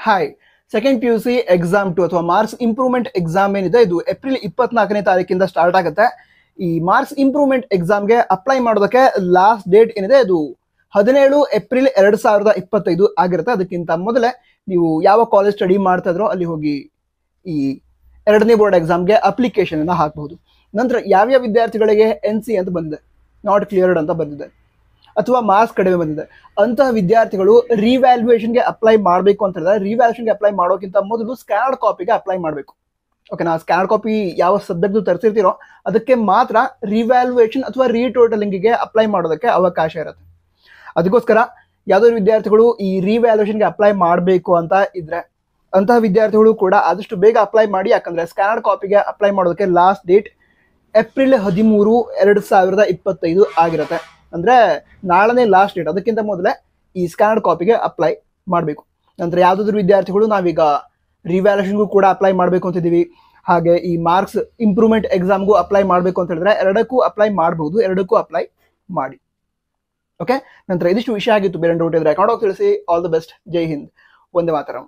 Hi, second P U C exam 2 ಅಥವಾ marks improvement exam ಏನಿದೆ ಇದು ಏಪ್ರಿಲ್ 24ನೇ ತಾರೀಕಿಂದ ಸ್ಟಾರ್ಟ್ ಆಗುತ್ತೆ. ಈ ಮಾರ್ಕ್ಸ್ ಇಂಪ್ರೂವ್ಮೆಂಟ್ ಎಕ್ಸಾಮ್ಗೆ ಅಪ್ಲೈ ಮಾಡೋದಕ್ಕೆ ಲಾಸ್ಟ್ ಡೇಟ್ ಏನಿದೆ ಇದು 17 ಏಪ್ರಿಲ್ 2025 ಆಗಿರುತ್ತೆ. ಅದಕ್ಕಿಂತ ಮೊದಲೇ ನೀವು ಯಾವ ಕಾಲೇಜ್ ಸ್ಟಡಿ ಮಾಡ್ತಾ ಇದ್ರೋ ಅಲ್ಲಿ ಹೋಗಿ ಈ ಎರಡನೇ ಬೋರ್ಡ್ ಎಕ್ಸಾಮ್ಗೆ ಅಪ್ಲಿಕೇಶನ್ ಅನ್ನ ಹಾಕಬಹುದು. ನಂತರ ಯಾವ್ಯಾವ ವಿದ್ಯಾರ್ಥಿಗಳಿಗೆ NC ಅಂತ ಬಂದಿದೆ, ನಾಟ್ ಕ್ಲಿಯರ್ಡ್ ಅಂತ ಬಂದಿದೆ, ಅಥವಾ ಮಾರ್ಕ್ಸ್ ಕಡಿಮೆ ಬಂದಿದೆ ಅಂತಹ ವಿದ್ಯಾರ್ಥಿಗಳು ರಿವ್ಯಾಲ್ಯೂಯೇಷನ್ಗೆ ಅಪ್ಲೈ ಮಾಡಬೇಕು ಅಂತ ಹೇಳಿದ್ರೆ ರಿವ್ಯಾಲ್ಯೂಯೇಷನ್ಗೆ ಅಪ್ಲೈ ಮಾಡೋಕ್ಕಿಂತ ಮೊದಲು ಸ್ಕ್ಯಾನ್ಡ್ ಕಾಪಿಗೆ ಅಪ್ಲೈ ಮಾಡಬೇಕು. ಓಕೆನಾ, ಸ್ಕ್ಯಾನ್ಡ್ ಕಾಪಿ ಯಾವ ಸಬ್ಜೆಕ್ಟ್ ತರಿಸಿರ್ತೀರೋ ಅದಕ್ಕೆ ಮಾತ್ರ ರಿವ್ಯಾಲ್ಯೂಯೇಷನ್ ಅಥವಾ ರೀಟೋಟಲಿಂಗಿಗೆ ಅಪ್ಲೈ ಮಾಡೋದಕ್ಕೆ ಅವಕಾಶ ಇರುತ್ತೆ. ಅದಕ್ಕೋಸ್ಕರ ಯಾವುದಾದ್ರು ವಿದ್ಯಾರ್ಥಿಗಳು ಈ ರಿವ್ಯಾಲ್ಯೂಯೇಷನ್ಗೆ ಅಪ್ಲೈ ಮಾಡಬೇಕು ಅಂತ ಇದ್ರೆ ಅಂತಹ ವಿದ್ಯಾರ್ಥಿಗಳು ಕೂಡ ಆದಷ್ಟು ಬೇಗ ಅಪ್ಲೈ ಮಾಡಿ. ಯಾಕಂದ್ರೆ ಸ್ಕ್ಯಾನ್ಡ್ ಕಾಪಿಗೆ ಅಪ್ಲೈ ಮಾಡೋದಕ್ಕೆ ಲಾಸ್ಟ್ ಡೇಟ್ ಏಪ್ರಿಲ್ 13, 2025 ಆಗಿರುತ್ತೆ. ಅಂದ್ರೆ ನಾಳನೇ ಲಾಸ್ಟ್ ಡೇಟ್. ಅದಕ್ಕಿಂತ ಮೊದಲೇ ಈ ಸ್ಕ್ಯಾನ್ಡ್ ಕಾಪಿಗೆ ಅಪ್ಲೈ ಮಾಡಬೇಕು. ನಂತರ ಯಾವುದಾದ್ರು ವಿದ್ಯಾರ್ಥಿಗಳು ನಾವೀಗ ರಿವ್ಯಾಲ್ಯೂಷನ್ಗೂ ಕೂಡ ಅಪ್ಲೈ ಮಾಡಬೇಕು ಅಂತಿದ್ದೀವಿ, ಹಾಗೆ ಈ ಮಾರ್ಕ್ಸ್ ಇಂಪ್ರೂವ್ಮೆಂಟ್ ಎಕ್ಸಾಮ್ಗೂ ಅಪ್ಲೈ ಮಾಡಬೇಕು ಅಂತ ಹೇಳಿದ್ರೆ ಎರಡಕ್ಕೂ ಅಪ್ಲೈ ಮಾಡಬಹುದು, ಎರಡಕ್ಕೂ ಅಪ್ಲೈ ಮಾಡಿ. ಓಕೆ, ನಂತರ ಇದಿಷ್ಟು ವಿಷಯ ಆಗಿತ್ತು. ಬೇರೆ ಡೌಟ್ ಇದ್ರೆ ಕನ್ನಡ ತಿಳಿಸಿ. All the best. ಜೈ ಹಿಂದ್, ವಂದೇ ಮಾತರಂ.